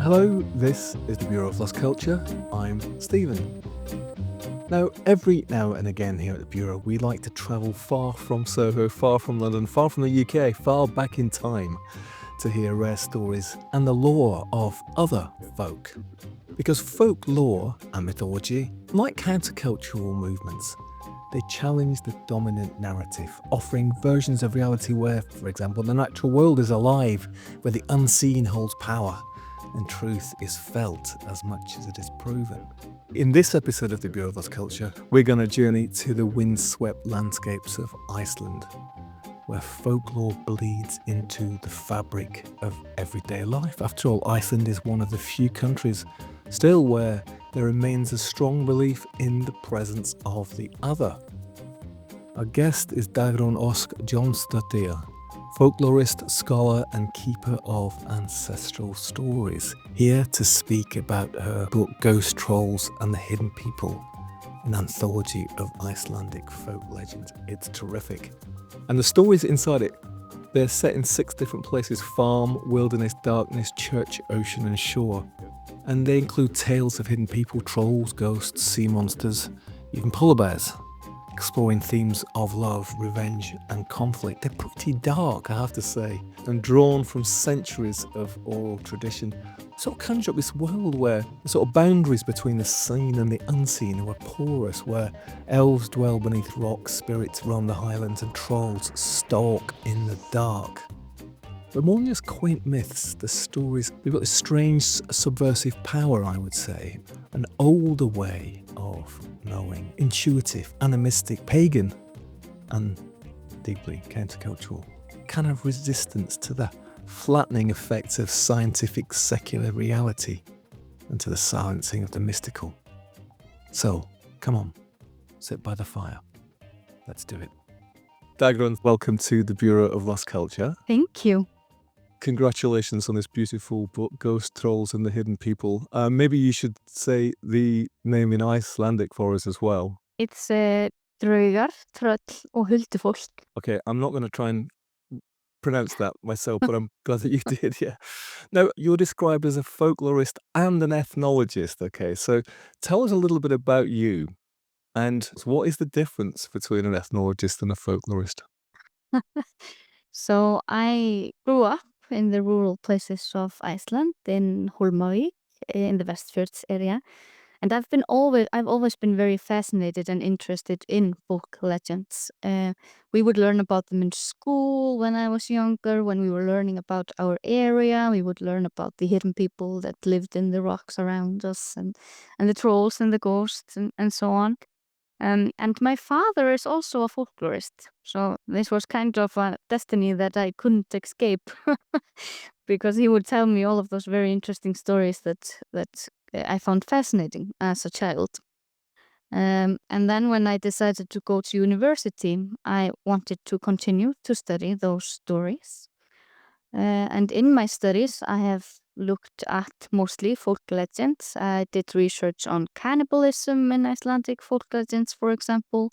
Hello, this is the Bureau of Lost Culture. I'm Stephen. Now, every now and again here at the Bureau, we like to travel far from Soho, far from London, far from the UK, far back in time to hear rare stories and the lore of other folk. Because folklore and mythology, like countercultural movements, they challenge the dominant narrative, offering versions of reality where, for example, the natural world is alive, where the unseen holds power, and truth is felt as much as it is proven. In this episode of the Bureau of Lost Culture, we're going to journey to the windswept landscapes of Iceland, where folklore bleeds into the fabric of everyday life. After all, Iceland is one of the few countries still where there remains a strong belief in the presence of the other. Our guest is Dagrun Ósk Jónsdóttir, folklorist, scholar and keeper of ancestral stories, here to speak about her book Ghost Trolls and the Hidden People, an anthology of Icelandic folk legends. It's terrific. And the stories inside it, they're set in 6 different places: farm, wilderness, darkness, church, ocean and shore. And they include tales of hidden people, trolls, ghosts, sea monsters, even polar bears, exploring themes of love, revenge and conflict. They're pretty dark, I have to say, and drawn from centuries of oral tradition. Sort of conjure up this world where the sort of boundaries between the seen and the unseen are porous, where elves dwell beneath rocks, spirits roam the highlands and trolls stalk in the dark. But more than just quaint myths, the stories, they've got this strange subversive power, I would say, an older way of knowing, intuitive, animistic, pagan, and deeply countercultural, kind of resistance to the flattening effects of scientific secular reality and to the silencing of the mystical. So, come on, sit by the fire. Let's do it. Dagrun, welcome to the Bureau of Lost Culture. Thank you. Congratulations on this beautiful book, Ghost Trolls and the Hidden People. Maybe you should say the name in Icelandic for us as well. It's draugar, tröll og huldufólk. Okay, I'm not going to try and pronounce that myself, but I'm glad that you did, yeah. Now, you're described as a folklorist and an ethnologist, okay? So tell us a little bit about you and what is the difference between an ethnologist and a folklorist? So I grew up in the rural places of Iceland, in Hólmavík, in the Westfjords area. And I've always been very fascinated and interested in folk legends. We would learn about them in school when I was younger. When we were learning about our area, we would learn about the hidden people that lived in the rocks around us, and the trolls and the ghosts and so on. And my father is also a folklorist, so this was kind of a destiny that I couldn't escape, because he would tell me all of those very interesting stories that I found fascinating as a child. And then when I decided to go to university, I wanted to continue to study those stories. And in my studies, I have looked at mostly folk legends. I did research on cannibalism in Icelandic folk legends, for example,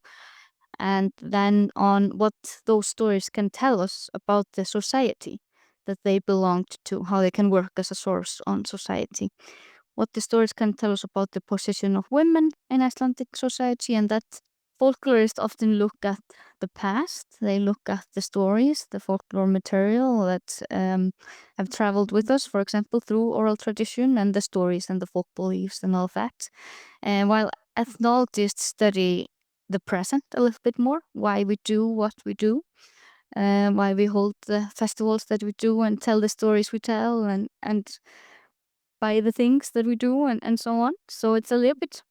and then on what those stories can tell us about the society that they belonged to, how they can work as a source on society. What the stories can tell us about the position of women in Icelandic society, and that folklorists often look at the past. They look at the stories, the folklore material that have traveled with us, for example, through oral tradition, and the stories and the folk beliefs and all that. While ethnologists study the present a little bit more, why we do what we do, why we hold the festivals that we do and tell the stories we tell, and buy the things that we do, and so on. So it's a little bit,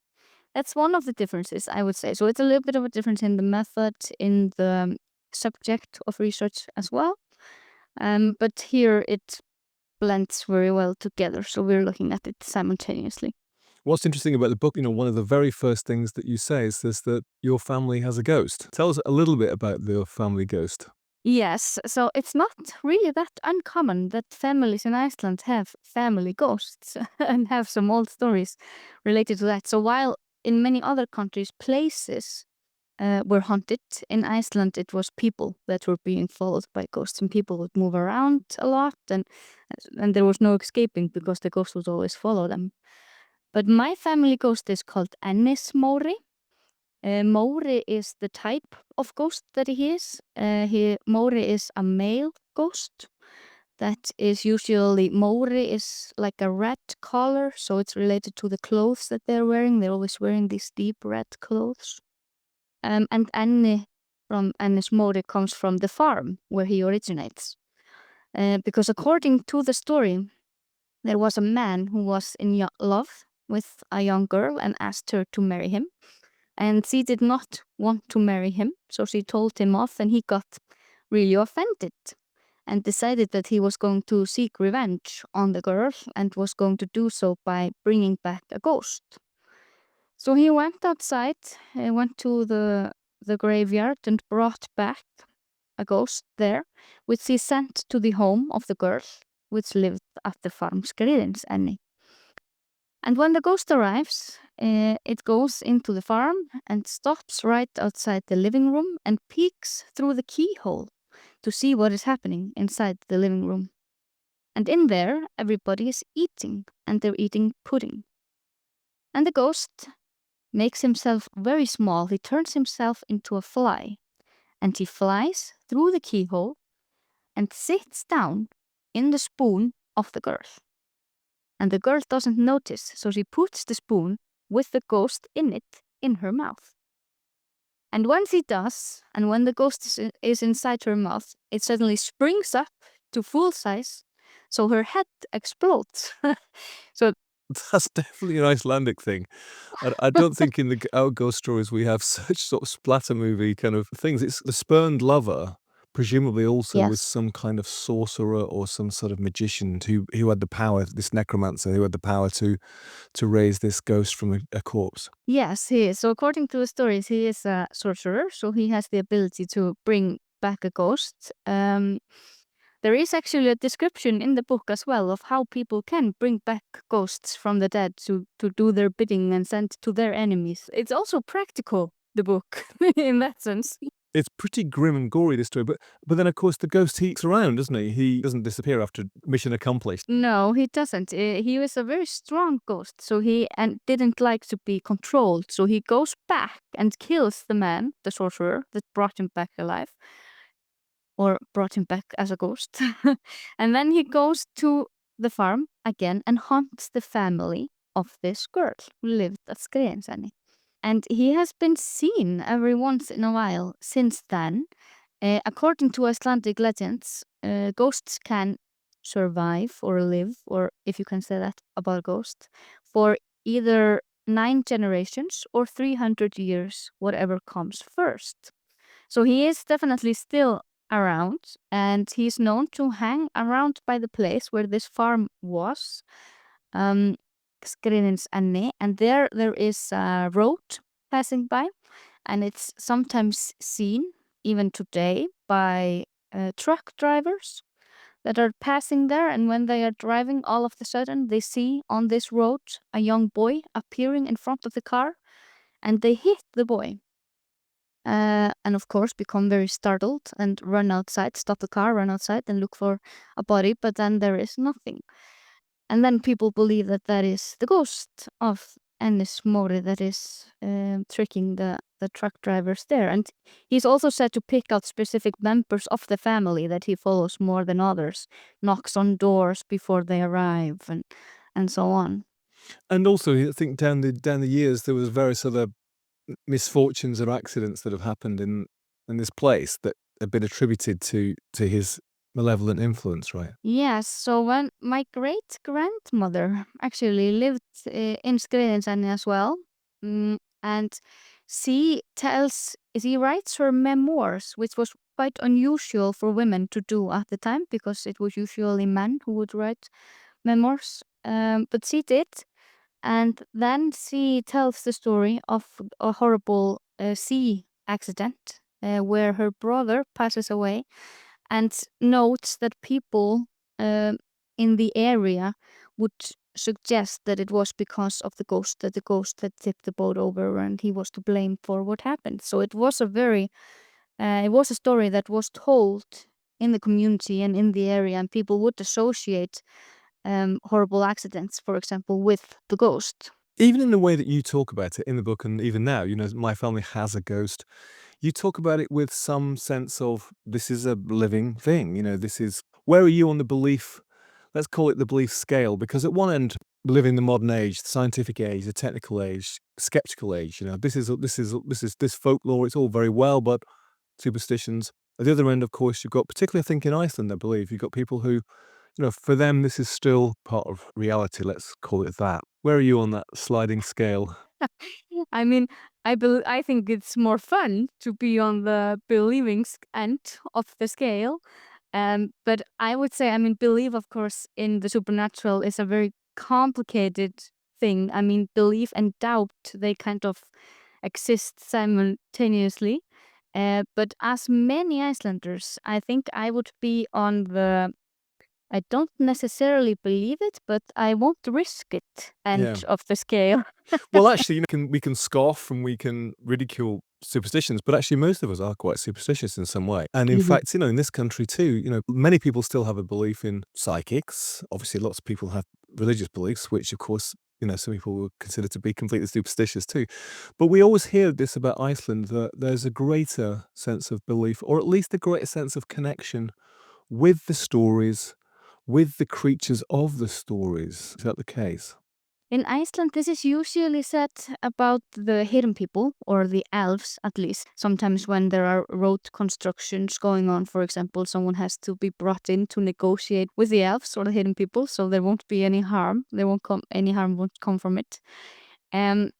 that's one of the differences, I would say. So it's a little bit of a difference in the method, in the subject of research as well. But here it blends very well together. So we're looking at it simultaneously. What's interesting about the book, one of the very first things that you say is this, that your family has a ghost. Tell us a little bit about your family ghost. Yes, so it's not really that uncommon that families in Iceland have family ghosts and have some old stories related to that. So while in many other countries, places were haunted. In Iceland, it was people that were being followed by ghosts, and people would move around a lot, and there was no escaping because the ghost would always follow them. But my family ghost is called Ennismóri. Móri is the type of ghost that he is. Móri is a male ghost. That is usually, Móri is like a red color, so it's related to the clothes that they're wearing. They're always wearing these deep red clothes. And Enni from Ennismóri comes from the farm where he originates. Because according to the story, there was a man who was in love with a young girl and asked her to marry him. And she did not want to marry him, so she told him off, and he got really offended and decided that he was going to seek revenge on the girl and was going to do so by bringing back a ghost. So he went outside, went to the graveyard and brought back a ghost there, which he sent to the home of the girl, which lived at the farm Skriðinsenni. And when the ghost arrives, it goes into the farm and stops right outside the living room and peeks through the keyhole to see what is happening inside the living room. And in there, everybody is eating, and they're eating pudding. And the ghost makes himself very small. He turns himself into a fly, and he flies through the keyhole and sits down in the spoon of the girl. And the girl doesn't notice, so she puts the spoon with the ghost in it in her mouth. And when she does, and when the ghost is inside her mouth, it suddenly springs up to full size, so her head explodes. So That's definitely an Icelandic thing. I don't think in our ghost stories we have such sort of splatter movie kind of things. It's the spurned lover, presumably also was yes, some kind of sorcerer or some sort of magician who had the power, this necromancer who had the power to raise this ghost from a corpse. yes, he is. So according to the stories, he is a sorcerer, so he has the ability to bring back a ghost. There is actually a description in the book as well of how people can bring back ghosts from the dead to do their bidding and send to their enemies. It's also practical, the book, in that sense. It's pretty grim and gory, this story, but then of course the ghost heats around, doesn't he? He doesn't disappear after mission accomplished. No, he doesn't. He was a very strong ghost, so he didn't like to be controlled. So he goes back and kills the man, the sorcerer, that brought him back alive, or brought him back as a ghost. And then he goes to the farm again and haunts the family of this girl who lived at Skriðinsenni. And he has been seen every once in a while since then. According to Icelandic legends, ghosts can survive or live, or if you can say that about a ghost, for either 9 generations or 300 years, whatever comes first. So he is definitely still around, and he's known to hang around by the place where this farm was, Skriðinsenni, and there is a road passing by, and it's sometimes seen even today by truck drivers that are passing there, and when they are driving, all of a sudden they see on this road a young boy appearing in front of the car, and they hit the boy. And of course become very startled and run outside, stop the car, run outside and look for a body, but then there is nothing. And then people believe that that is the ghost of Ennismóri that is tricking the truck drivers there. And he's also said to pick out specific members of the family that he follows more than others, knocks on doors before they arrive, and so on. And also, I think down the years there was various other misfortunes or accidents that have happened in this place that have been attributed to his malevolent influence, right? Yes, so when my great grandmother actually lived in Skriðinsenni as well, and she writes her memoirs, which was quite unusual for women to do at the time because it was usually men who would write memoirs. But she did, and then she tells the story of a horrible sea accident where her brother passes away, and notes that people in the area would suggest that it was because of the ghost, that the ghost had tipped the boat over and he was to blame for what happened. So it was a story that was told in the community and in the area, and people would associate horrible accidents, for example, with the ghost. Even in the way that you talk about it in the book, and even now, my family has a ghost. You talk about it with some sense of this is a living thing. Where are you on the belief? Let's call it the belief scale, because at one end, we live in the modern age, the scientific age, the technical age, skeptical age. This folklore. It's all very well, but superstitions. At the other end, of course, you've got, particularly I think in Iceland, I believe, you've got people who, for them, this is still part of reality. Let's call it that. Where are you on that sliding scale? I mean, I think it's more fun to be on the believing end of the scale. But I would say, belief, of course, in the supernatural is a very complicated thing. Belief and doubt, they kind of exist simultaneously. But as many Icelanders, I think I would be on the I don't necessarily believe it, but I won't risk it end Yeah. of the scale. Well, actually, we can scoff and we can ridicule superstitions, but actually most of us are quite superstitious in some way. And in Mhm. fact, in this country too, many people still have a belief in psychics. Obviously, lots of people have religious beliefs, which of course, some people would consider to be completely superstitious too. But we always hear this about Iceland, that there's a greater sense of belief, or at least a greater sense of connection with the stories, with the creatures of the stories. Is that the case? In Iceland, this is usually said about the hidden people, or the elves at least. Sometimes when there are road constructions going on, for example, someone has to be brought in to negotiate with the elves or the hidden people, so there won't be any harm. Any harm won't come from it. Um,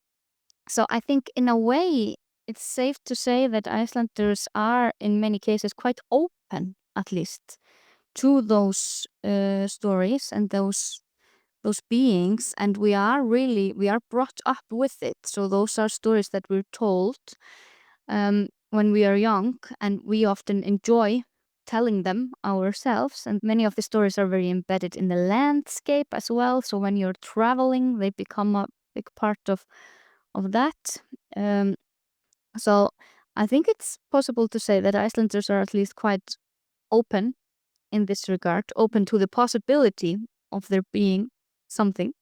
so I think in a way, it's safe to say that Icelanders are in many cases quite open, at least, to those stories and those beings, and we are brought up with it. So those are stories that we're told when we are young, and we often enjoy telling them ourselves, and many of the stories are very embedded in the landscape as well. So when you're traveling, they become a big part of that. um, so I think it's possible to say that Icelanders are at least quite open in this regard, open to the possibility of there being something,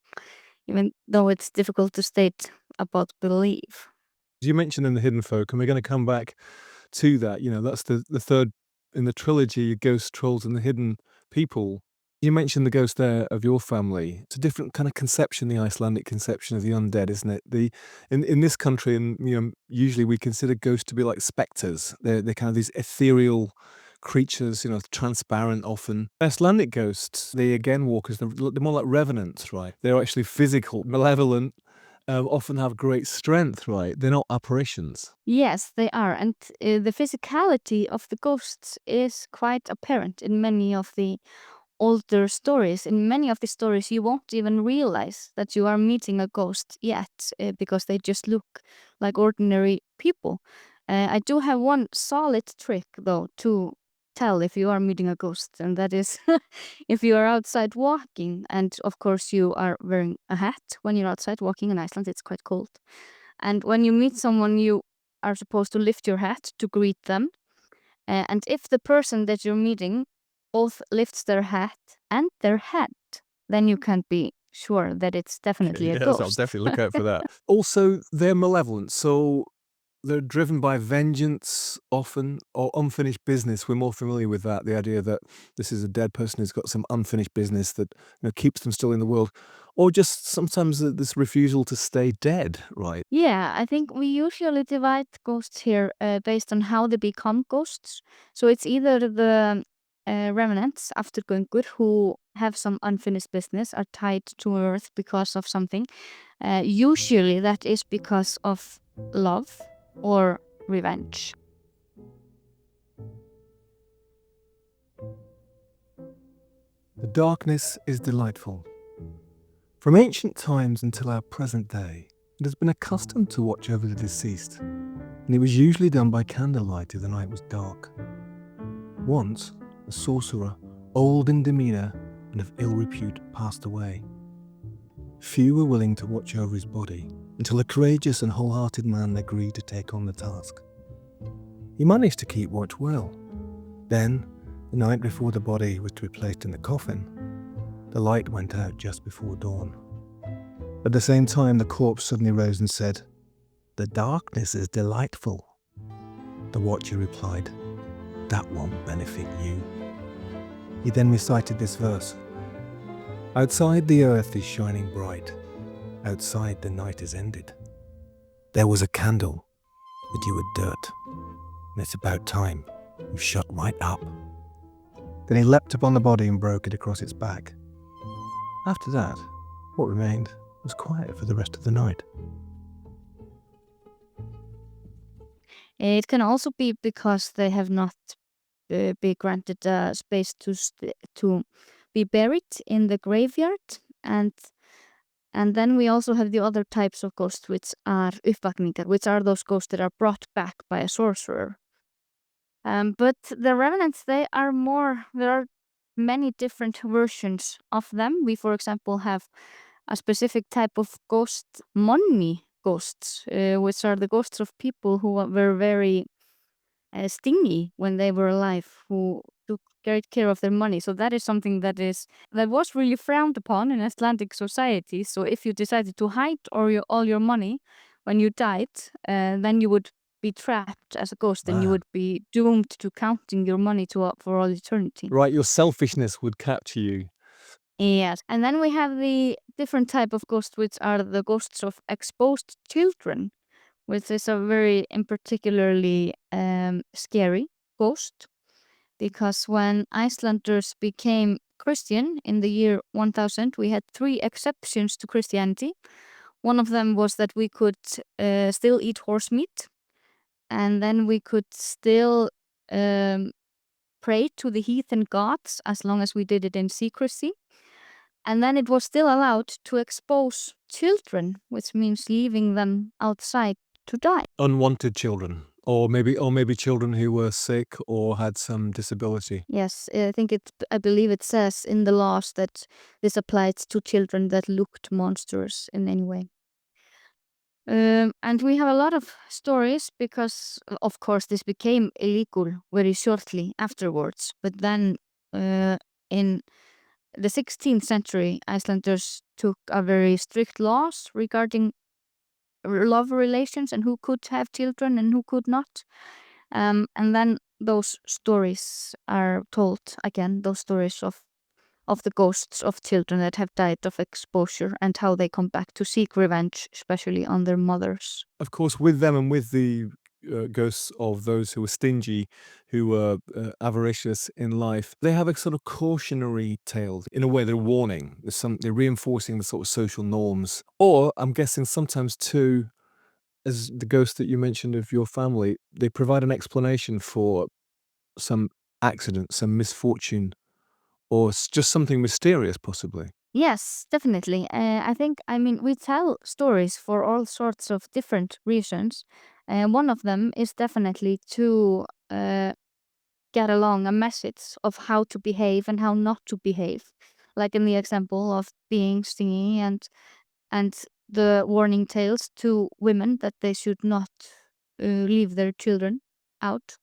even though it's difficult to state about belief. You mentioned in the Hidden Folk, and we're going to come back to that. That's the third in the trilogy, Ghost, Trolls, and the Hidden People. You mentioned the ghost there of your family. It's a different kind of conception, the Icelandic conception of the undead, isn't it? In this country, and usually we consider ghosts to be like spectres. They're kind of these ethereal creatures, transparent often. Icelandic ghosts, they again walkers, they're more like revenants, right? They're actually physical, malevolent, often have great strength, right? They're not apparitions. Yes, they are. And the physicality of the ghosts is quite apparent in many of the older stories. In many of the stories, you won't even realize that you are meeting a ghost yet, because they just look like ordinary people. I do have one solid trick, though, to tell if you are meeting a ghost, and that is if you are outside walking, and of course you are wearing a hat when you're outside walking in Iceland. It's quite cold. And when you meet someone, you are supposed to lift your hat to greet them. And if the person that you're meeting both lifts their hat and their head, then you can be sure that it's definitely a Yes, I'll ghost. definitely look out for that. Also, they're malevolent, so they're driven by vengeance often, or unfinished business. We're more familiar with that, the idea that this is a dead person who's got some unfinished business that keeps them still in the world, or just sometimes this refusal to stay dead, right? Yeah, I think we usually divide ghosts here based on how they become ghosts. So it's either the revenants, aftergöngur, who have some unfinished business, are tied to earth because of something. Usually that is because of love or revenge. The darkness is delightful. From ancient times until our present day, it has been a custom to watch over the deceased, and it was usually done by candlelight if the night was dark. Once, a sorcerer, old in demeanour and of ill repute, passed away. Few were willing to watch over his body until a courageous and wholehearted man agreed to take on the task. He managed to keep watch well. Then, the night before the body was to be placed in the coffin, the light went out just before dawn. At the same time, the corpse suddenly rose and said, "The darkness is delightful." The watcher replied, "That won't benefit you." He then recited this verse: "Outside the earth is shining bright. Outside the night is ended. There was a candle, but you were dirt. And it's about time you shut right up." Then he leapt upon the body and broke it across its back. After that, what remained was quiet for the rest of the night. It can also be because they have not be granted space to be buried in the graveyard, and then we also have the other types of ghosts, which are uppvakningar, which are those ghosts that are brought back by a sorcerer. But the revenants, there are many different versions of them. We, for example, have a specific type of ghost, money ghosts, which are the ghosts of people who were very stingy when they were alive, who took great care of their money. So that is something that was really frowned upon in Icelandic society. So if you decided to hide all your money when you died, then you would be trapped as a ghost, and you Wow. would be doomed to counting your money for all eternity. Right, your selfishness would capture you. Yes, and then we have the different type of ghosts, which are the ghosts of exposed children, which is a very in particularly scary ghost, because when Icelanders became Christian in the year 1000, we had 3 exceptions to Christianity. One of them was that we could still eat horse meat, and then we could still pray to the heathen gods as long as we did it in secrecy. And then it was still allowed to expose children, which means leaving them outside to die. Unwanted children, or maybe children who were sick or had some disability. Yes, I believe it says in the laws that this applied to children that looked monstrous in any way. And we have a lot of stories because, of course, this became illegal very shortly afterwards. But then in the 16th century, Icelanders took a very strict laws regarding love relations and who could have children and who could not. And then those stories are told again, those stories of the ghosts of children that have died of exposure and how they come back to seek revenge, especially on their mothers. Of course, with them and with the ghosts of those who were stingy, who were avaricious in life, they have a sort of cautionary tale. In a way, they're warning. They're reinforcing the sort of social norms. Or, I'm guessing sometimes too, as the ghost that you mentioned of your family, they provide an explanation for some accident, some misfortune, or just something mysterious, possibly. Yes, definitely. I mean, we tell stories for all sorts of different reasons. One of them is definitely to get along a message of how to behave and how not to behave. Like in the example of being stingy and the warning tales to women that they should not leave their children out.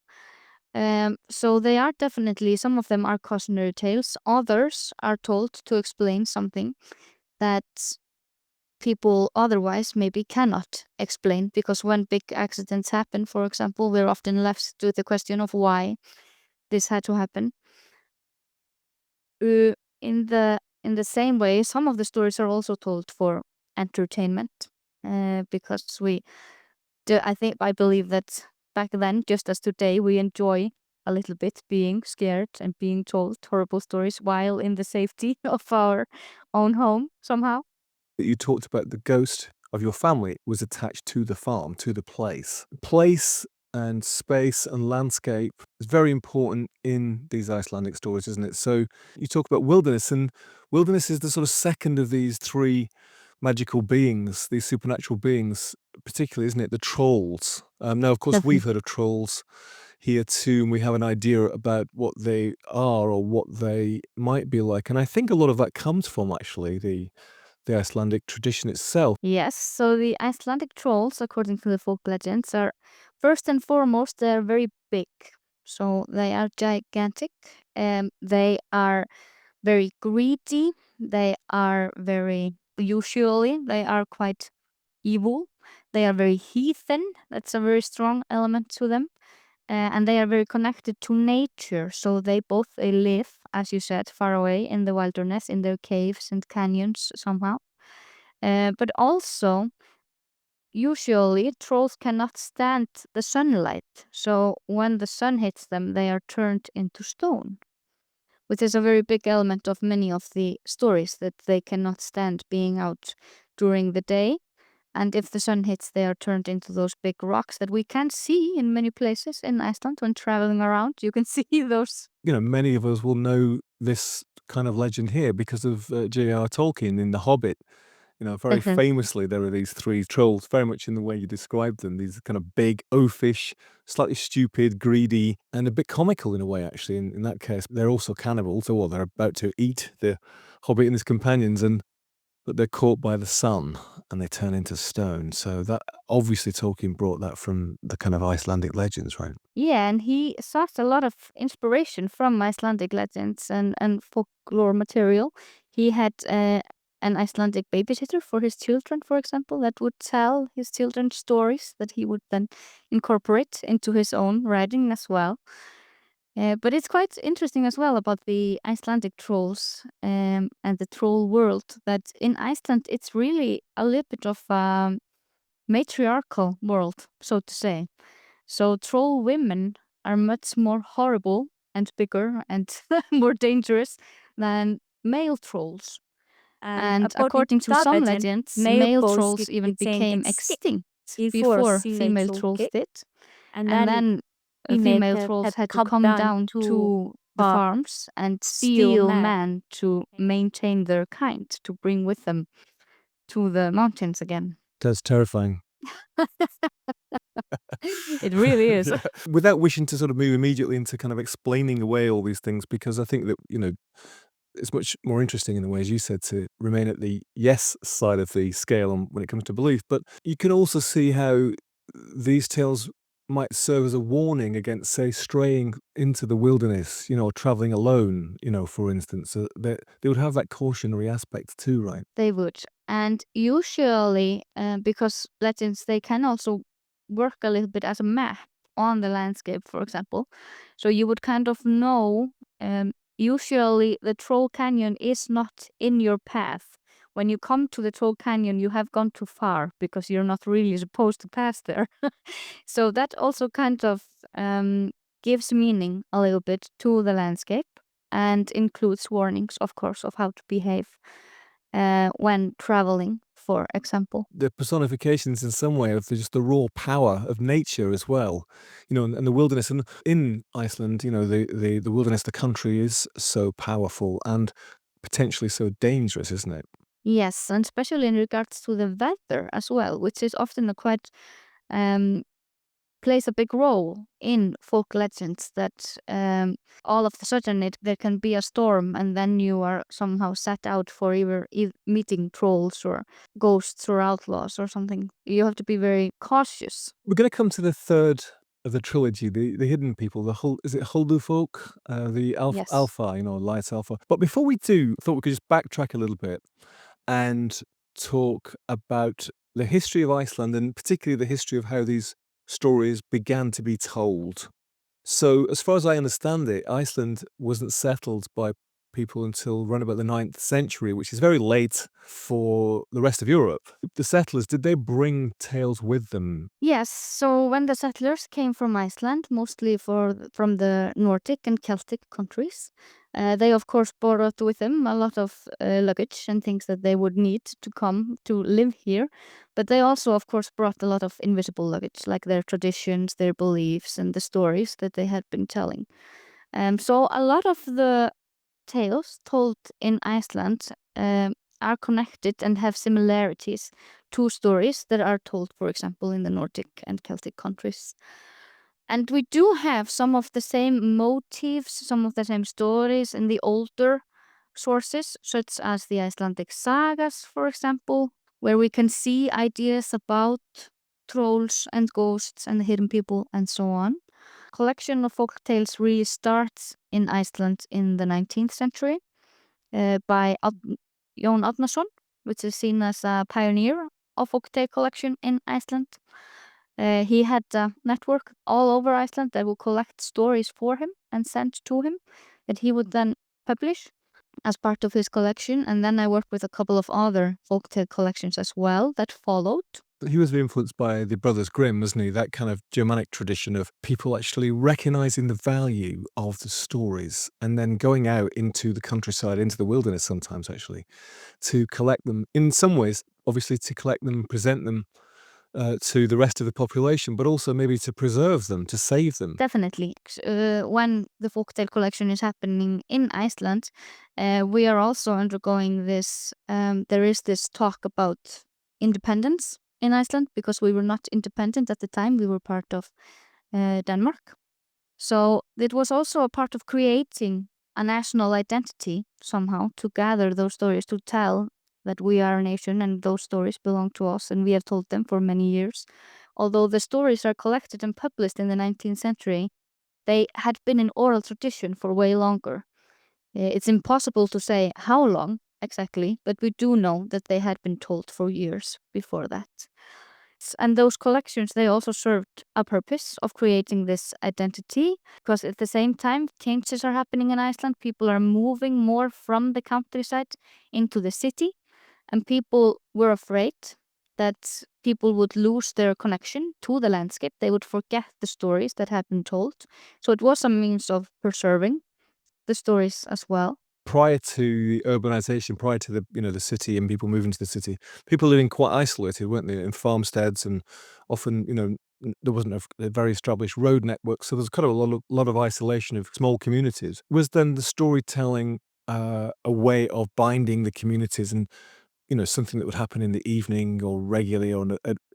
So they are definitely, some of them are cautionary tales. Others are told to explain something that people otherwise maybe cannot explain, because when big accidents happen, for example, we're often left with the question of why this had to happen. In the same way, some of the stories are also told for entertainment, because I believe that back then, just as today, we enjoy a little bit being scared and being told horrible stories while in the safety of our own home somehow. That you talked about the ghost of your family was attached to the farm, to the place. Place and space and landscape is very important in these Icelandic stories, isn't it? So you talk about wilderness, and wilderness is the sort of second of these 3 magical beings, these supernatural beings, particularly, isn't it? The trolls. Now, of course, we've Definitely. heard of trolls here too, and we have an idea about what they are or what they might be like. And I think a lot of that comes from actually the the Icelandic tradition itself. Yes, so the Icelandic trolls, according to the folk legends, are first and foremost, they're very big. So they are gigantic. They are very greedy. They are usually, they are quite evil. They are very heathen. That's a very strong element to them. And they are very connected to nature. So they live, as you said, far away in the wilderness, in their caves and canyons somehow. But also, usually, trolls cannot stand the sunlight. So when the sun hits them, they are turned into stone, which is a very big element of many of the stories, that they cannot stand being out during the day. And if the sun hits, they are turned into those big rocks that we can see in many places in Iceland when traveling around. You can see those. Many of us will know this kind of legend here because of J.R. Tolkien in The Hobbit. Very famously, there are these three trolls, very much in the way you described them. These kind of big, oafish, slightly stupid, greedy, and a bit comical in a way, actually. In that case, they're also cannibals, or they're about to eat the Hobbit and his companions, but they're caught by the sun and they turn into stone. So that obviously Tolkien brought that from the kind of Icelandic legends, right? Yeah, and he sought a lot of inspiration from Icelandic legends and folklore material. He had an Icelandic babysitter for his children, for example, that would tell his children stories that he would then incorporate into his own writing as well. But it's quite interesting as well about the Icelandic trolls and the troll world, that in Iceland it's really a little bit of a matriarchal world, so to say. So troll women are much more horrible and bigger and more dangerous than male trolls. And according to some legends, male trolls even became extinct before female trolls did. And then female trolls had to come down to the farms and steal men to maintain their kind, to bring with them to the mountains again. That's terrifying. It really is. Yeah. Without wishing to sort of move immediately into kind of explaining away all these things, because I think that, it's much more interesting in a way, as you said, to remain at the yes side of the scale when it comes to belief. But you can also see how these tales might serve as a warning against, say, straying into the wilderness, or traveling alone, for instance. So they would have that cautionary aspect too, right? They would. And usually, because legends, they can also work a little bit as a map on the landscape, for example. So you would kind of know, usually the Troll Canyon is not in your path. When you come to the Troll Canyon, you have gone too far because you're not really supposed to pass there. So that also kind of gives meaning a little bit to the landscape and includes warnings, of course, of how to behave when traveling, for example. The personifications in some way of just the raw power of nature as well, and the wilderness. And in Iceland, the wilderness, the country is so powerful and potentially so dangerous, isn't it? Yes, and especially in regards to the weather as well, which is often a quite plays a big role in folk legends, that all of a sudden there can be a storm and then you are somehow set out for either meeting trolls or ghosts or outlaws or something. You have to be very cautious. We're going to come to the third of the trilogy, the hidden people, is it Huldufolk? The Yes. Alpha, Light Alpha. But before we do, I thought we could just backtrack a little bit and talk about the history of Iceland, and particularly the history of how these stories began to be told. So, as far as I understand it, Iceland wasn't settled by people until around about the 9th century, which is very late for the rest of Europe. The settlers, did they bring tales with them? Yes, so when the settlers came from Iceland, mostly from the Nordic and Celtic countries, they of course brought with them a lot of luggage and things that they would need to come to live here. But they also, of course, brought a lot of invisible luggage, like their traditions, their beliefs, and the stories that they had been telling. So a lot of the tales told in Iceland are connected and have similarities to stories that are told, for example, in the Nordic and Celtic countries. And we do have some of the same motifs, some of the same stories in the older sources, such as the Icelandic sagas, for example, where we can see ideas about trolls and ghosts and hidden people and so on. Collection of folk tales really starts in Iceland in the 19th century by Jón Árnason, which is seen as a pioneer of folktale collection in Iceland. He had a network all over Iceland that would collect stories for him and send to him that he would then publish as part of his collection. And then I worked with a couple of other folktale collections as well that followed. He was very influenced by the Brothers Grimm, wasn't he? That kind of Germanic tradition of people actually recognizing the value of the stories and then going out into the countryside, into the wilderness sometimes actually, to collect them. In some ways, obviously, to collect them and present them to the rest of the population, but also maybe to preserve them, to save them. Definitely. When the folktale collection is happening in Iceland, we are also undergoing this. There is this talk about independence in Iceland because we were not independent at the time. We were part of Denmark. So it was also a part of creating a national identity somehow to gather those stories, to tell that we are a nation and those stories belong to us and we have told them for many years. Although the stories are collected and published in the 19th century, they had been in oral tradition for way longer. It's impossible to say how long exactly, but we do know that they had been told for years before that. And those collections, they also served a purpose of creating this identity, because at the same time, changes are happening in Iceland. People are moving more from the countryside into the city, and people were afraid that people would lose their connection to the landscape. They would forget the stories that had been told. So it was a means of preserving the stories as well. Prior to the urbanization, prior to the city and people moving to the city, people living quite isolated, weren't they, in farmsteads, and often, there wasn't a very established road network, so there's kind of a lot of isolation of small communities. Was then the storytelling a way of binding the communities and, something that would happen in the evening or regularly or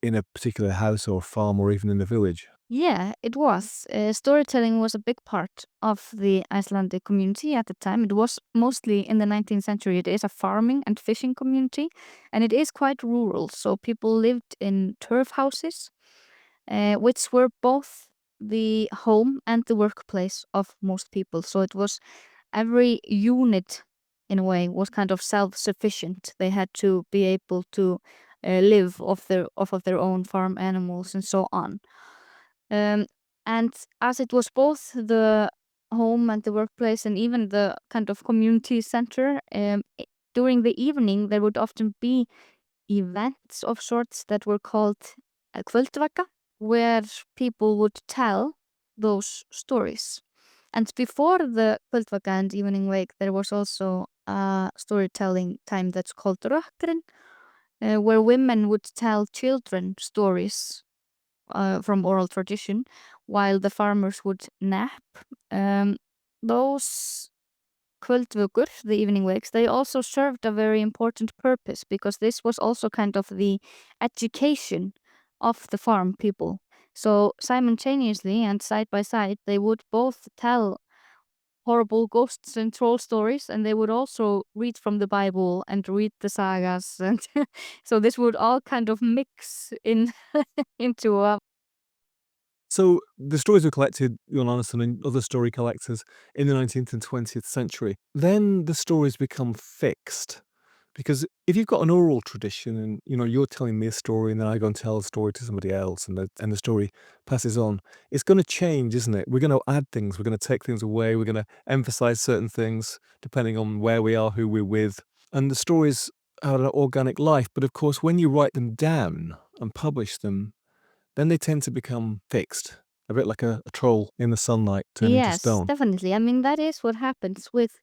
in a particular house or farm or even in a village? Yeah, it was. Storytelling was a big part of the Icelandic community at the time. It was mostly in the 19th century. It is a farming and fishing community, and it is quite rural. So people lived in turf houses, which were both the home and the workplace of most people. So it was every unit, in a way, was kind of self-sufficient. They had to be able to live off of their own farm animals and so on. And as it was both the home and the workplace and even the kind of community center, during the evening there would often be events of sorts that were called kvöldvaka, where people would tell those stories. And before the kvöldvaka and evening wake, there was also a storytelling time that's called rökkrinn, where women would tell children stories from oral tradition, while the farmers would nap. Those kvöldvökur, the evening wakes, they also served a very important purpose because this was also kind of the education of the farm people. So simultaneously and side by side, they would both tell horrible ghosts and troll stories, and they would also read from the Bible and read the sagas, and so this would all kind of mix in into a. So the stories were collected, Jon Anderson and other story collectors, in the 19th and 20th century. Then the stories become fixed. Because if you've got an oral tradition and, you're telling me a story and then I go and tell a story to somebody else and the story passes on, it's going to change, isn't it? We're going to add things, we're going to take things away, we're going to emphasize certain things depending on where we are, who we're with. And the stories have an organic life. But of course, when you write them down and publish them, then they tend to become fixed, a bit like a troll in the sunlight turning to Yes, stone. definitely. I mean, that is what happens with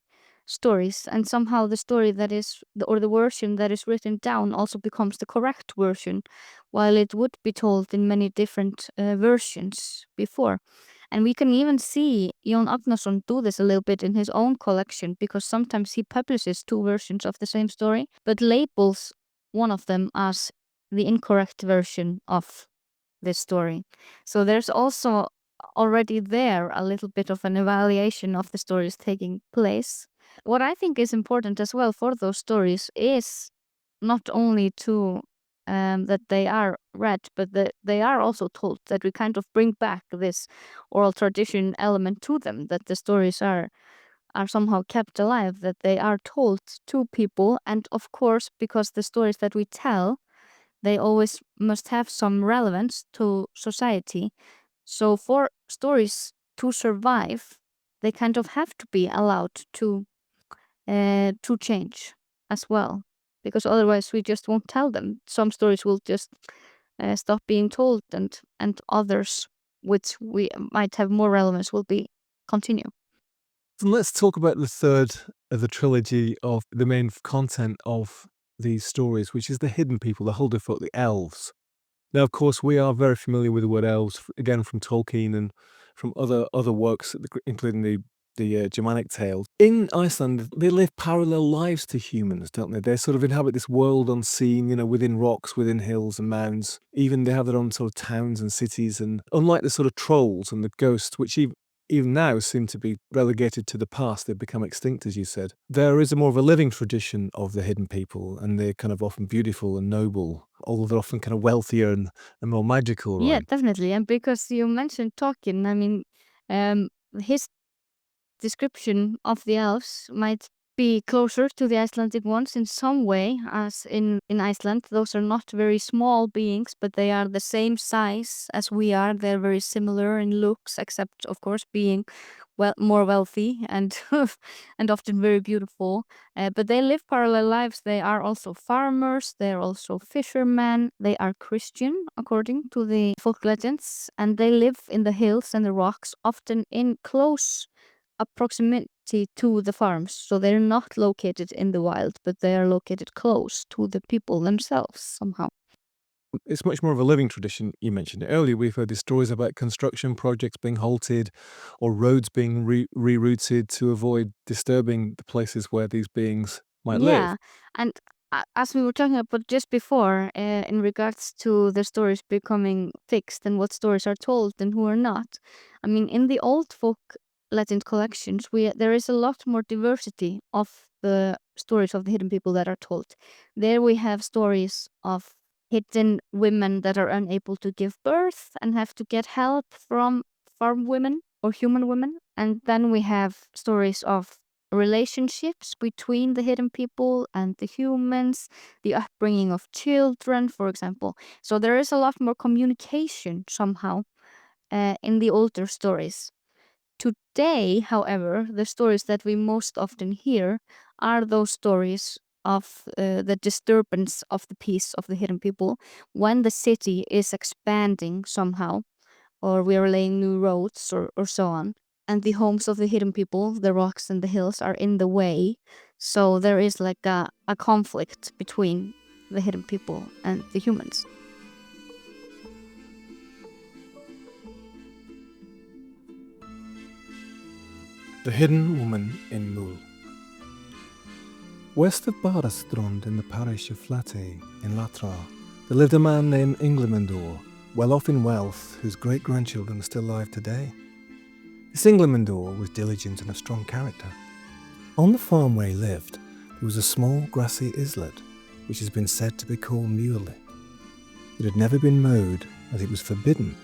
stories, and somehow the story that is, or the version that is written down also becomes the correct version, while it would be told in many different versions before. And we can even see Jón Agnarsson do this a little bit in his own collection, because sometimes he publishes two versions of the same story, but labels one of them as the incorrect version of this story. So there's also already there a little bit of an evaluation of the stories taking place. What I think is important as well for those stories is not only to that they are read, but that they are also told, that we kind of bring back this oral tradition element to them, that the stories are somehow kept alive, that they are told to people. And of course, because the stories that we tell, they always must have some relevance to society. So for stories to survive, they kind of have to be allowed to change as well, because otherwise we just won't tell them. Some stories will just stop being told, and others which we might have more relevance will be continue. So let's talk about the third of the trilogy of the main content of these stories, which is the hidden people, the Huldufolk, the elves. Now, of course, we are very familiar with the word elves, again, from Tolkien and from other works, including the Germanic tales. In Iceland, they live parallel lives to humans, don't they? They sort of inhabit this world unseen, within rocks, within hills and mounds. Even they have their own sort of towns and cities. And unlike the sort of trolls and the ghosts, which even now seem to be relegated to the past, they've become extinct, as you said. There is a more of a living tradition of the hidden people, and they're kind of often beautiful and noble, although they're often kind of wealthier and more magical, Yeah, right? definitely. And because you mentioned Tolkien, I mean, his description of the elves might be closer to the Icelandic ones in some way, as in Iceland. Those are not very small beings, but they are the same size as we are. They're very similar in looks, except, of course, being more wealthy and and often very beautiful. But they live parallel lives. They are also farmers. They're also fishermen. They are Christian, according to the folk legends, and they live in the hills and the rocks, often in close proximity to the farms. So they're not located in the wild, but they are located close to the people themselves somehow. It's much more of a living tradition. You mentioned it earlier. We've heard these stories about construction projects being halted or roads being rerouted to avoid disturbing the places where these beings might live. Yeah, and as we were talking about just before, in regards to the stories becoming fixed and what stories are told and who are not, I mean, in the old folk legend collections, there is a lot more diversity of the stories of the hidden people that are told. There we have stories of hidden women that are unable to give birth and have to get help from farm women or human women, and then we have stories of relationships between the hidden people and the humans, the upbringing of children, for example. So there is a lot more communication somehow in the older stories. Today, however, the stories that we most often hear are those stories of the disturbance of the peace of the hidden people when the city is expanding somehow, or we are laying new roads, or so on. And the homes of the hidden people, the rocks and the hills, are in the way. So there is like a conflict between the hidden people and the humans. The Hidden Woman in Mool. West of Barastrond in the parish of Flatey in Latra, there lived a man named Inglemandor, well off in wealth, whose great-grandchildren are still alive today. This Inglemandor was diligent and of strong character. On the farm where he lived, there was a small grassy islet, which has been said to be called Muley. It had never been mowed, as it was forbidden,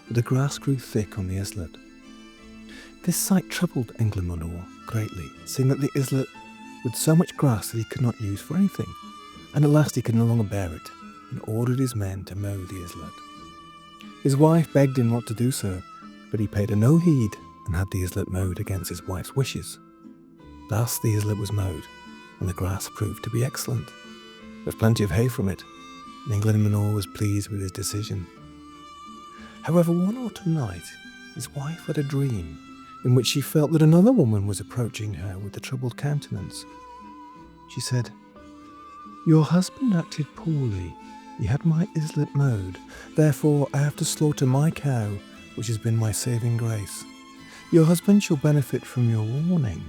but the grass grew thick on the islet. This sight troubled Inglemandor greatly, seeing that the islet with so much grass that he could not use for anything, and at last he could no longer bear it, and ordered his men to mow the islet. His wife begged him not to do so, but he paid her no heed and had the islet mowed against his wife's wishes. Thus the islet was mowed, and the grass proved to be excellent. There was plenty of hay from it, and Inglemandor was pleased with his decision. However, one autumn night, his wife had a dream in which she felt that another woman was approaching her with a troubled countenance. She said, "Your husband acted poorly. He had my islet mowed. Therefore I have to slaughter my cow, which has been my saving grace. Your husband shall benefit from your warning.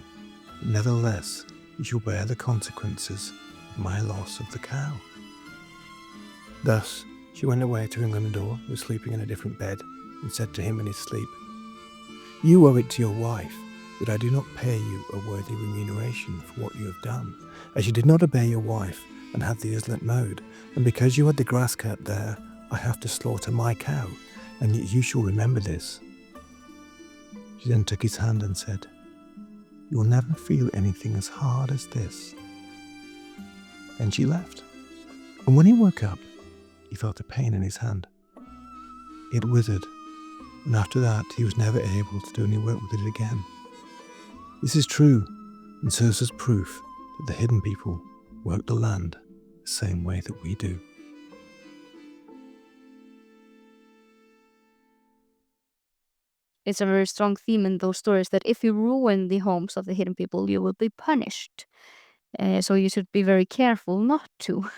Nevertheless, you shall bear the consequences of my loss of the cow." Thus she went away to Inglemandor, who was sleeping in a different bed, and said to him in his sleep, You owe it to your wife that I do not pay you a worthy remuneration for what you have done, as you did not obey your wife and had the islet mowed, and because you had the grass cut there, I have to slaughter my cow, and yet you shall remember this. She then took his hand and said, You will never feel anything as hard as this. Then she left, and when he woke up, he felt a pain in his hand. It withered, and after that he was never able to do any work with it again. This is true, and serves as proof that the hidden people work the land the same way that we do. It's a very strong theme in those stories that if you ruin the homes of the hidden people, you will be punished. So you should be very careful not to.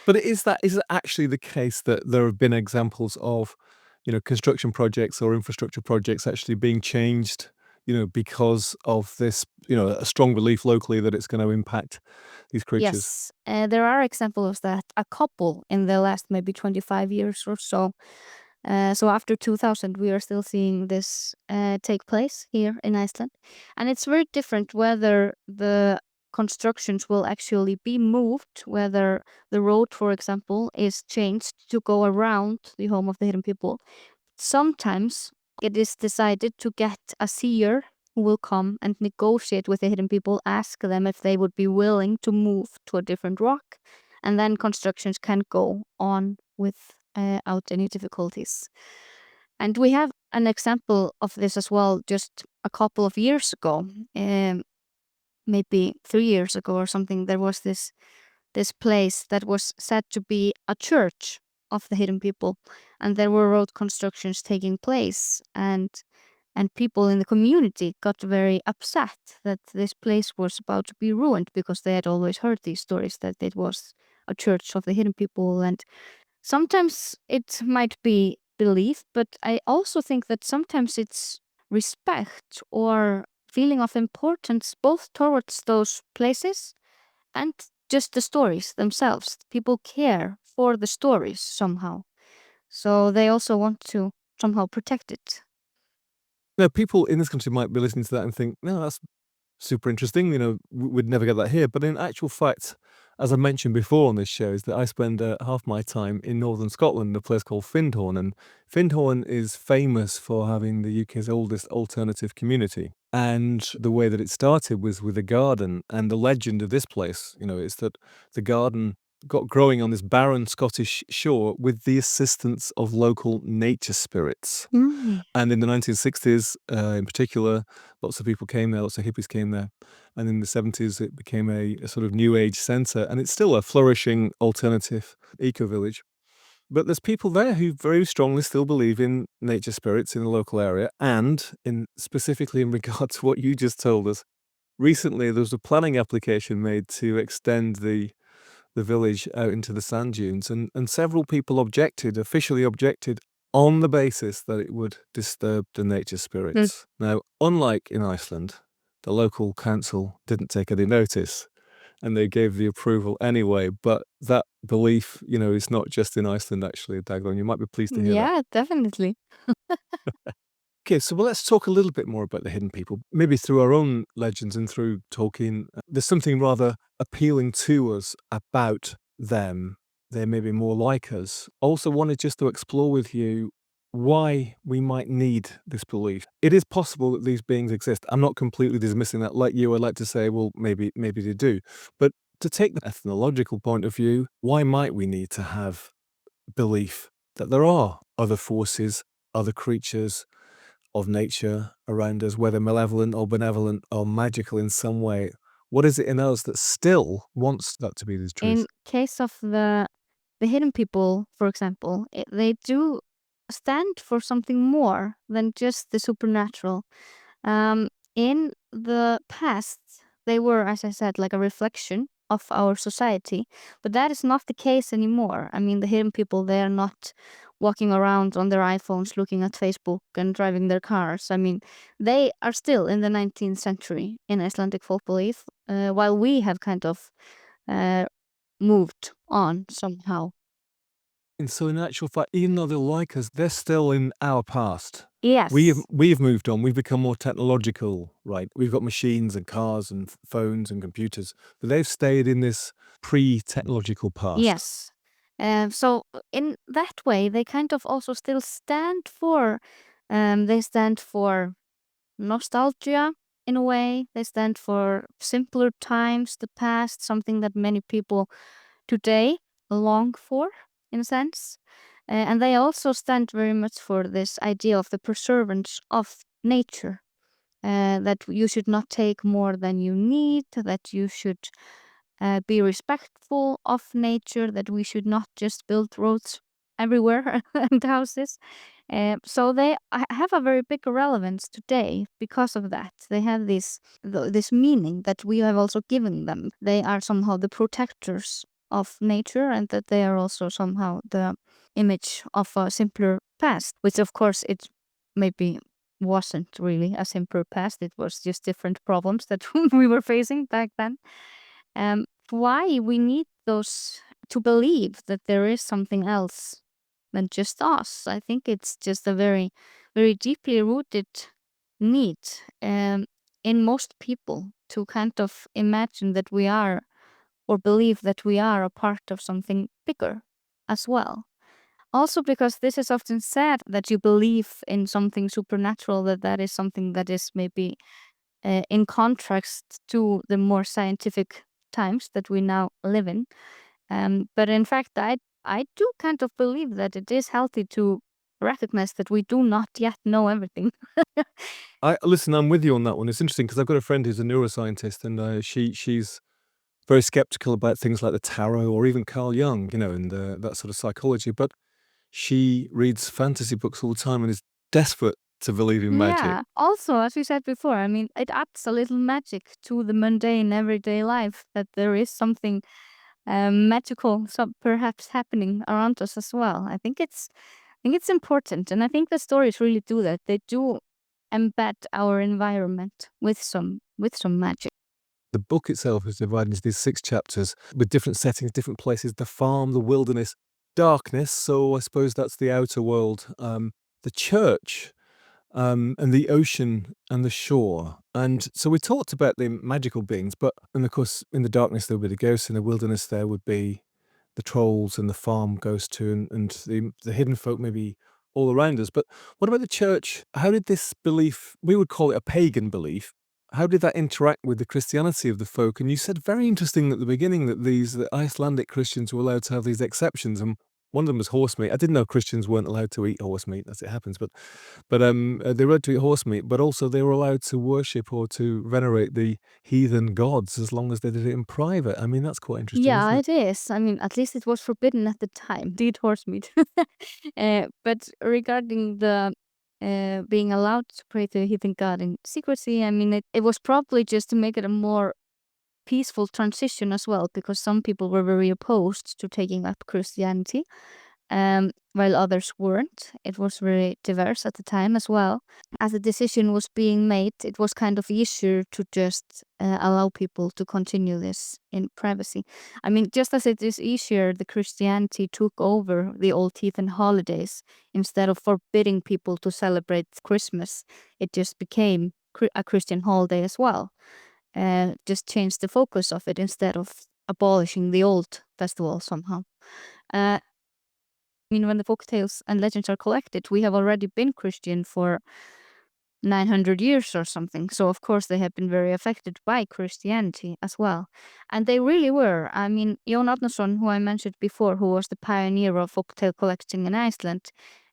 But is it actually the case that there have been examples of, construction projects or infrastructure projects actually being changed, because of this, a strong belief locally that it's going to impact these creatures? Yes, there are examples of that. A couple in the last maybe 25 years or so. So after 2000, we are still seeing this take place here in Iceland. And it's very different whether the constructions will actually be moved, whether the road, for example, is changed to go around the home of the hidden people. Sometimes it is decided to get a seer who will come and negotiate with the hidden people, ask them if they would be willing to move to a different rock, and then constructions can go on without any difficulties. And we have an example of this as well just a couple of years ago, maybe 3 years ago or something. There was this place that was said to be a church of the hidden people, and there were road constructions taking place, and people in the community got very upset that this place was about to be ruined because they had always heard these stories that it was a church of the hidden people. And sometimes it might be belief, but I also think that sometimes it's respect or feeling of importance both towards those places and just the stories themselves. People care for the stories somehow. So they also want to somehow protect it. Now, people in this country might be listening to that and think, no, that's super interesting, we'd never get that here. But in actual fact, as I mentioned before on this show, is that I spend half my time in northern Scotland, a place called Findhorn. And Findhorn is famous for having the UK's oldest alternative community. And the way that it started was with a garden. And the legend of this place, is that the garden got growing on this barren Scottish shore with the assistance of local nature spirits. Mm. And in the 1960s, in particular, lots of people came there, lots of hippies came there. And in the 70s, it became a sort of new age centre. And it's still a flourishing alternative eco-village. But there's people there who very strongly still believe in nature spirits in the local area. And specifically in regard to what you just told us, recently there was a planning application made to extend the village out into the sand dunes. And several people officially objected, on the basis that it would disturb the nature spirits. Now, unlike in Iceland, the local council didn't take any notice and they gave the approval anyway. But that belief, is not just in Iceland, actually, Dagon. You might be pleased to hear that. Yeah, definitely. Okay, so let's talk a little bit more about the hidden people, maybe through our own legends and through Tolkien. There's something rather appealing to us about them. They may be more like us. Also wanted just to explore with you why we might need this belief. It is possible that these beings exist. I'm not completely dismissing that. Like you, I'd like to say, well, maybe they do. But to take the ethnological point of view, why might we need to have belief that there are other forces, other creatures of nature around us, whether malevolent or benevolent or magical in some way? What is it in us that still wants that to be the truth? In case of the hidden people, for example, they do stand for something more than just the supernatural. In the past, they were, as I said, like a reflection of our society, but that is not the case anymore. I mean, the hidden people, they are not walking around on their iPhones looking at Facebook and driving their cars. I mean, they are still in the 19th century in Icelandic folk belief, while we have kind of moved on somehow. And so in actual fact, even though they're like us, they're still in our past. Yes. We've moved on. We've become more technological, right? We've got machines and cars and phones and computers, but they've stayed in this pre-technological past. Yes. So in that way, they kind of also still stand for, they stand for nostalgia in a way. They stand for simpler times, the past, something that many people today long for, in a sense. And they also stand very much for this idea of the preservance of nature. That you should not take more than you need, that you should be respectful of nature, that we should not just build roads everywhere and houses. So they have a very big relevance today because of that. They have this meaning that we have also given them. They are somehow the protectors of nature, and that they are also somehow the image of a simpler past, which of course it maybe wasn't really a simpler past. It was just different problems that we were facing back then. Why we need those to believe that there is something else than just us. I think it's just a very, very deeply rooted need in most people to kind of imagine that we are, or believe that we are, a part of something bigger as well. Also, because this is often said that you believe in something supernatural, that is something that is maybe in contrast to the more scientific times that we now live in. But in fact, I do kind of believe that it is healthy to recognize that we do not yet know everything. Listen, I'm with you on that one. It's interesting because I've got a friend who's a neuroscientist, and she's very skeptical about things like the tarot or even Carl Jung, and that sort of psychology. But she reads fantasy books all the time and is desperate to believe in magic. Yeah. Also, as we said before, I mean, it adds a little magic to the mundane everyday life, that there is something magical, perhaps happening around us as well. I think it's important, and I think the stories really do that. They do embed our environment with some magic. The book itself is divided into these 6 chapters with different settings, different places: the farm, the wilderness, darkness. So I suppose that's the outer world, the church, and the ocean and the shore. And so we talked about the magical beings, and of course, in the darkness there would be the ghosts, in the wilderness there would be the trolls and the farm ghosts too, and the hidden folk maybe all around us. But what about the church? How did this belief, we would call it a pagan belief, how did that interact with the Christianity of the folk? And you said very interesting at the beginning that the Icelandic Christians were allowed to have these exceptions, and one of them was horse meat. I didn't know Christians weren't allowed to eat horse meat, as it happens, but they were allowed to eat horse meat, but also they were allowed to worship or to venerate the heathen gods as long as they did it in private. I mean, that's quite interesting, Yeah, isn't it? it is. I mean, at least it was forbidden at the time to eat horse meat. But regarding the being allowed to pray to a heathen god in secrecy, I mean, it was probably just to make it a more peaceful transition as well, because some people were very opposed to taking up Christianity, while others weren't. It was very diverse at the time as well. As the decision was being made, it was kind of easier to just allow people to continue this in privacy. I mean, just as it is easier, the Christianity took over the old heathen holidays. Instead of forbidding people to celebrate Christmas, it just became a Christian holiday as well. Just changed the focus of it instead of abolishing the old festival somehow. I mean, when the folk tales and legends are collected, we have already been Christian for 900 years or something. So, of course, they have been very affected by Christianity as well. And they really were. I mean, Jón Árnason, who I mentioned before, who was the pioneer of folktale collecting in Iceland,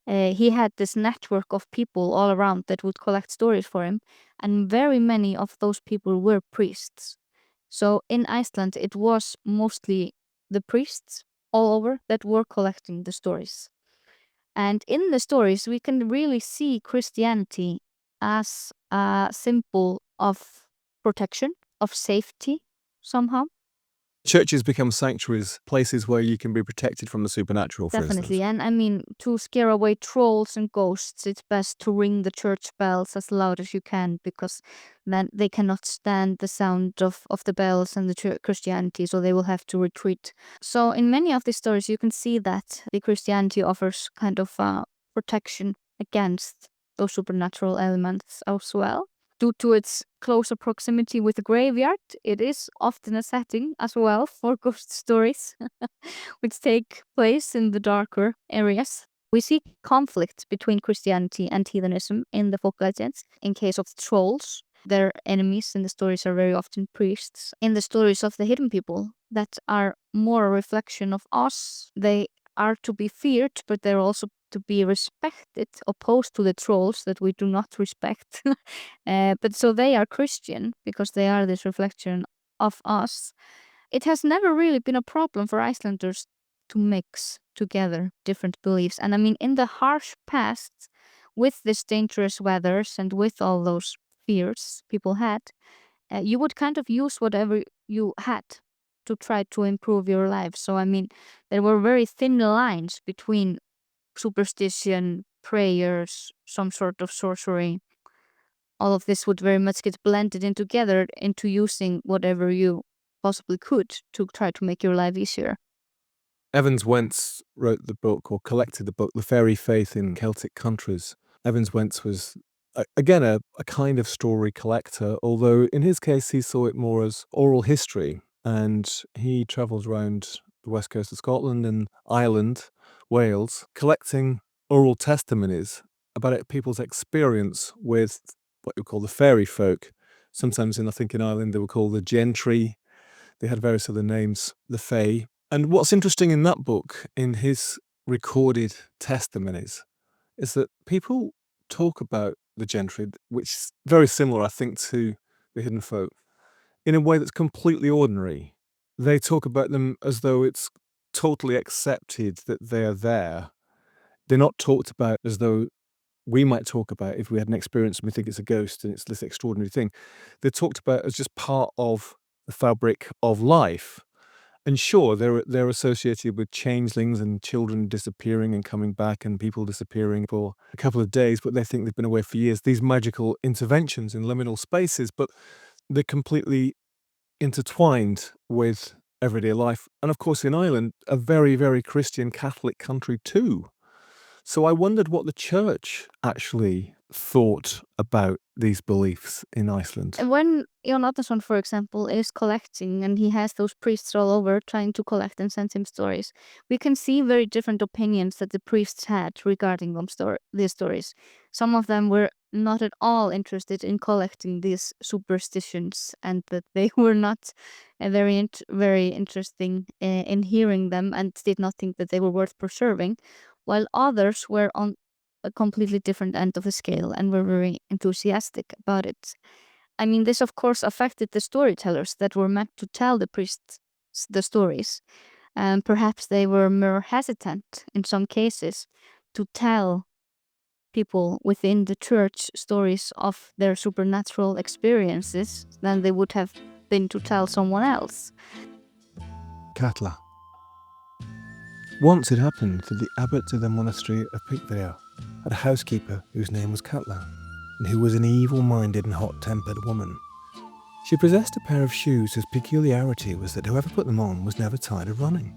he had this network of people all around that would collect stories for him. And very many of those people were priests. So, in Iceland, it was mostly the priests all over that were collecting the stories. And in the stories, we can really see Christianity as a symbol of protection, of safety somehow. Churches become sanctuaries, places where you can be protected from the supernatural, for Definitely. instance. And I mean, to scare away trolls and ghosts, it's best to ring the church bells as loud as you can, because then they cannot stand the sound of the bells and the Christianity, so they will have to retreat. So in many of these stories, you can see that the Christianity offers kind of protection against those supernatural elements as well. Due to its closer proximity with the graveyard, it is often a setting as well for ghost stories, which take place in the darker areas. We see conflict between Christianity and heathenism in the folk legends. In case of trolls, their enemies in the stories are very often priests. In the stories of the hidden people that are more a reflection of us, they are to be feared, but they're also to be respected, opposed to the trolls that we do not respect. But so they are Christian because they are this reflection of us. It has never really been a problem for Icelanders to mix together different beliefs. And I mean, in the harsh past, with this dangerous weathers and with all those fears people had, you would kind of use whatever you had to try to improve your life. So, I mean, there were very thin lines between superstition, prayers, some sort of sorcery. All of this would very much get blended in together into using whatever you possibly could to try to make your life easier. Evans Wentz wrote the book, or collected the book, The Fairy Faith in Celtic Countries. Evans Wentz was, again, a kind of story collector, although in his case he saw it more as oral history. And he travels around the west coast of Scotland and Ireland, Wales, collecting oral testimonies about people's experience with what you call the fairy folk. Sometimes, I think in Ireland, they were called the gentry. They had various other names, the fae. And what's interesting in that book, in his recorded testimonies, is that people talk about the gentry, which is very similar, I think, to the hidden folk, in a way that's completely ordinary. They talk about them as though it's totally accepted that they're there. They're not talked about as though we might talk about if we had an experience and we think it's a ghost and it's this extraordinary thing. They're talked about as just part of the fabric of life. And sure, they're associated with changelings and children disappearing and coming back and people disappearing for a couple of days, but they think they've been away for years. These magical interventions in liminal spaces, but they're completely intertwined with everyday life. And of course, in Ireland, a very, very Christian Catholic country too. So I wondered what the church actually thought about these beliefs in Iceland. And when Jon Atnason, for example, is collecting and he has those priests all over trying to collect and send him stories, we can see very different opinions that the priests had regarding these stories. Some of them were not at all interested in collecting these superstitions, and that they were not very interesting in hearing them, and did not think that they were worth preserving, while others were on a completely different end of the scale and were very enthusiastic about it. I mean, this of course affected the storytellers that were meant to tell the priests the stories. And perhaps they were more hesitant in some cases to tell people within the church stories of their supernatural experiences than they would have been to tell someone else. Katla. Once it happened that the abbot of the monastery of Pickvale had a housekeeper whose name was Katla, and who was an evil-minded and hot-tempered woman. She possessed a pair of shoes whose peculiarity was that whoever put them on was never tired of running.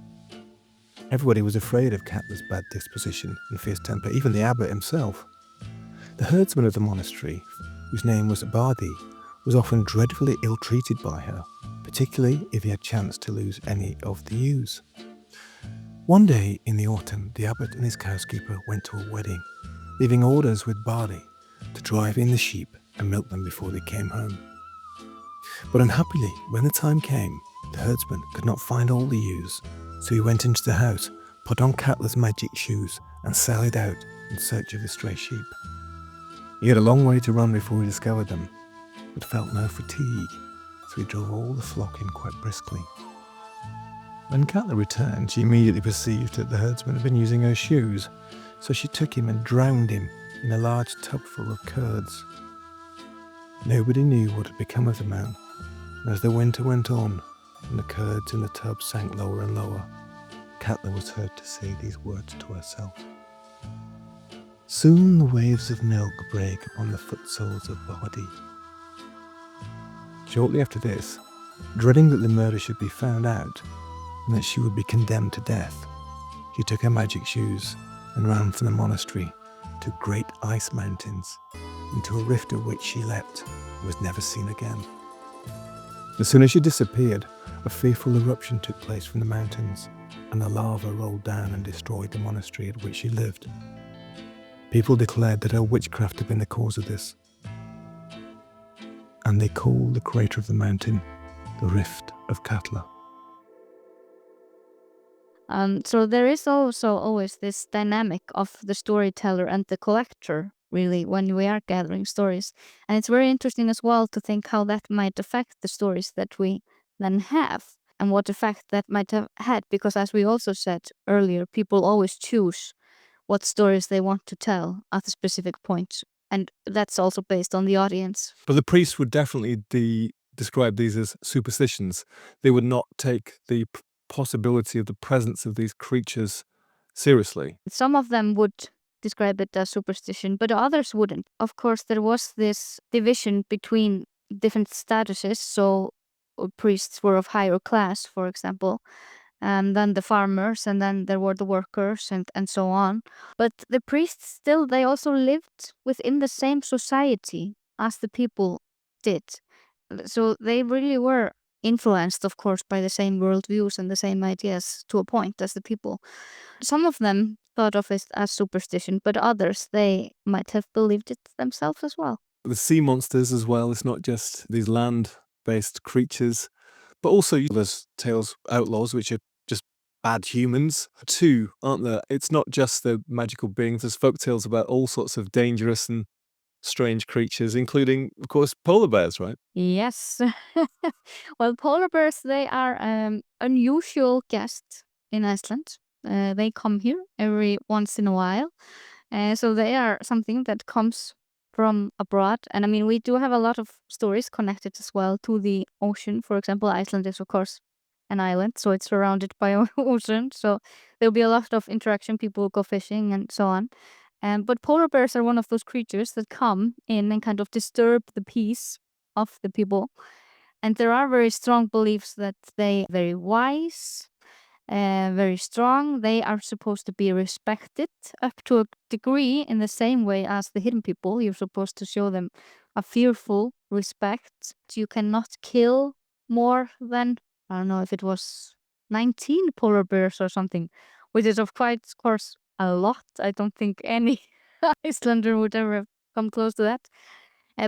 Everybody was afraid of Katla's bad disposition and fierce temper, even the abbot himself. The herdsman of the monastery, whose name was Abadi, was often dreadfully ill-treated by her, particularly if he had chanced to lose any of the ewes. One day in the autumn, the abbot and his housekeeper went to a wedding, leaving orders with Bardi to drive in the sheep and milk them before they came home. But unhappily, when the time came, the herdsman could not find all the ewes, so he went into the house, put on Katla's magic shoes, and sallied out in search of the stray sheep. He had a long way to run before he discovered them, but felt no fatigue, so he drove all the flock in quite briskly. When Katla returned, she immediately perceived that the herdsman had been using her shoes, so she took him and drowned him in a large tub full of curds. Nobody knew what had become of the man, and as the winter went on, and the curds in the tub sank lower and lower. Katla was heard to say these words to herself. Soon the waves of milk break upon the footsoles of body. Shortly after this, dreading that the murder should be found out and that she would be condemned to death, she took her magic shoes and ran from the monastery to great ice mountains, into a rift of which she leapt and was never seen again. As soon as she disappeared, a fearful eruption took place from the mountains, and the lava rolled down and destroyed the monastery at which she lived. People declared that her witchcraft had been the cause of this, and they called the crater of the mountain the Rift of Katla. So there is also always this dynamic of the storyteller and the collector, really, when we are gathering stories. And it's very interesting as well to think how that might affect the stories that we then have and what effect that might have had. Because as we also said earlier, people always choose what stories they want to tell at a specific point. And that's also based on the audience. But the priests would definitely describe these as superstitions. They would not take the possibility of the presence of these creatures seriously. Some of them would describe it as superstition, but others wouldn't. Of course, there was this division between different statuses. So priests were of higher class, for example, and then the farmers, and then there were the workers, and so on. But the priests still, they also lived within the same society as the people did. So they really were influenced, of course, by the same worldviews and the same ideas to a point as the people. Some of them thought of it as superstition, but others, they might have believed it themselves as well. The sea monsters as well, it's not just these land-based creatures, but also there's tales outlaws, which are just bad humans too, aren't there? It's not just the magical beings, there's folk tales about all sorts of dangerous and strange creatures, including, of course, polar bears, right? Yes. Well, polar bears, they are unusual guests in Iceland. They come here every once in a while. So they are something that comes from abroad. And I mean, we do have a lot of stories connected as well to the ocean. For example, Iceland is, of course, an island, so it's surrounded by ocean. So there'll be a lot of interaction. People go fishing and so on. But polar bears are one of those creatures that come in and kind of disturb the peace of the people. And there are very strong beliefs that they are very wise, very strong. They are supposed to be respected up to a degree in the same way as the hidden people. You're supposed to show them a fearful respect. You cannot kill more than, I don't know if it was 19 polar bears or something, which is of course a lot. I don't think any Icelander would ever come close to that.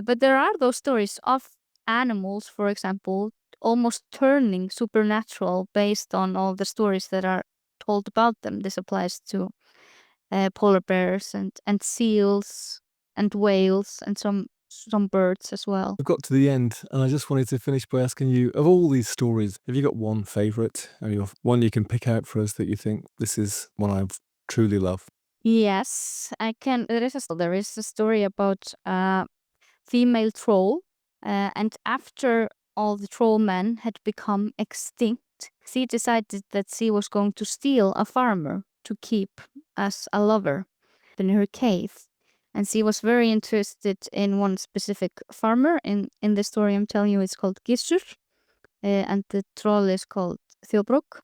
But there are those stories of animals, for example, almost turning supernatural based on all the stories that are told about them. This applies to polar bears and seals and whales and some birds as well. We've got to the end, and I just wanted to finish by asking you, of all these stories, have you got one favourite? Have you one you can pick out for us that you think this is one I truly love? Yes, I can. There is a story about a female troll, and after all the troll men had become extinct, she decided that she was going to steal a farmer to keep as a lover in her cave. And she was very interested in one specific farmer. In the story I'm telling you, it's called Gissur, and the troll is called Thjóbrok.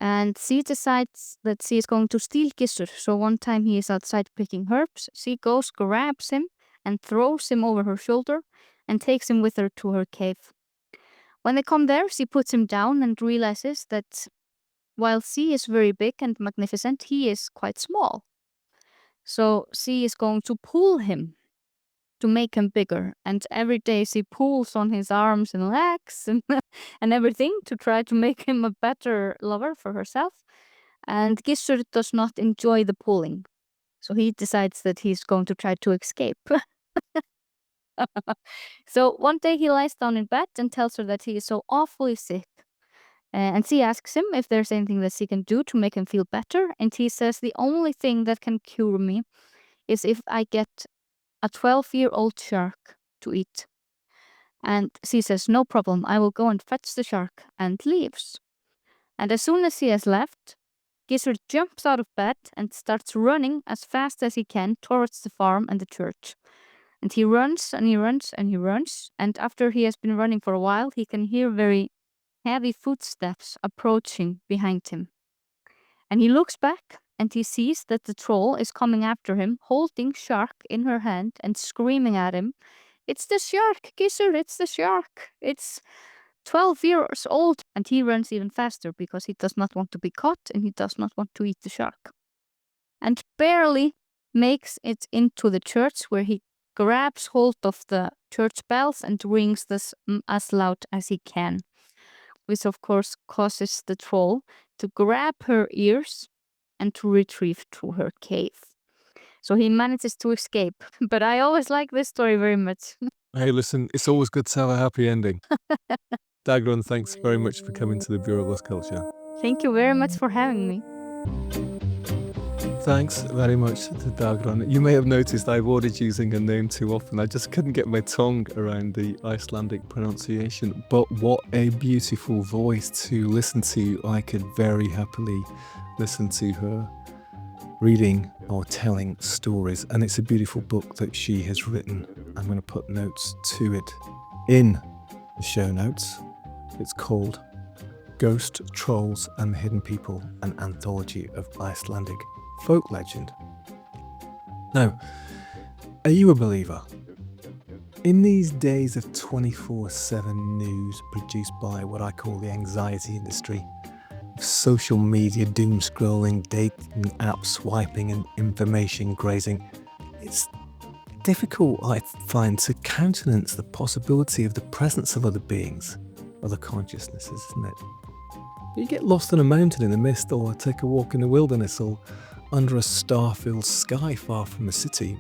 And she decides that she is going to steal Gissur. So one time he is outside picking herbs. She goes, grabs him, and throws him over her shoulder and takes him with her to her cave. When they come there, she puts him down and realizes that while she is very big and magnificent, he is quite small. So she is going to pull him to make him bigger. And every day she pulls on his arms and legs and, and everything to try to make him a better lover for herself. And Gissur does not enjoy the pulling. So he decides that he's going to try to escape. So one day he lies down in bed and tells her that he is so awfully sick. And she asks him if there's anything that she can do to make him feel better. And he says, the only thing that can cure me is if I get a 12-year-old shark to eat. And she says, no problem, I will go and fetch the shark, and leaves. And as soon as he has left, Gizur jumps out of bed and starts running as fast as he can towards the farm and the church. And he runs and he runs and he runs. And after he has been running for a while, he can hear very heavy footsteps approaching behind him. And he looks back and he sees that the troll is coming after him, holding shark in her hand and screaming at him, "It's the shark, Gizur, it's the shark. It's 12 years old." And he runs even faster because he does not want to be caught and he does not want to eat the shark. And barely makes it into the church, where he grabs hold of the church bells and rings this as loud as he can, which of course causes the troll to grab her ears and to retrieve to her cave. So he manages to escape. But I always like this story very much. Hey, listen, it's always good to have a happy ending. Dagrun, thanks very much for coming to the Bureau of Lost Culture. Thank you very much for having me. Thanks very much to Dagrun. You may have noticed I avoided using her name too often. I just couldn't get my tongue around the Icelandic pronunciation. But what a beautiful voice to listen to. I could very happily listen to her reading or telling stories. And it's a beautiful book that she has written. I'm going to put notes to it in the show notes. It's called Ghost, Trolls and Hidden People, an anthology of Icelandic folk legend. Now, are you a believer? In these days of 24/7 news produced by what I call the anxiety industry, social media doom scrolling, dating app swiping and information grazing, it's difficult, I find, to countenance the possibility of the presence of other beings, other consciousnesses, isn't it? You get lost on a mountain in the mist, or take a walk in the wilderness, or under a star-filled sky far from the city,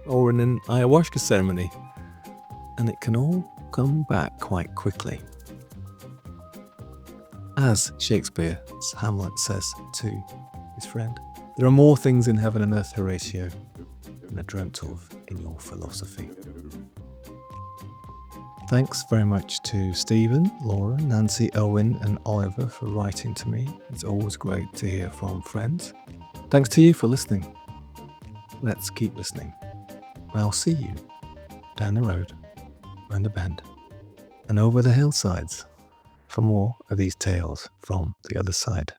or in an ayahuasca ceremony, and it can all come back quite quickly. As Shakespeare's Hamlet says to his friend, there are more things in heaven and earth, Horatio, than are dreamt of in your philosophy. Thanks very much to Stephen, Laura, Nancy, Owen and Oliver for writing to me. It's always great to hear from friends. Thanks to you for listening. Let's keep listening. I'll see you down the road, round the bend, and over the hillsides for more of these tales from the other side.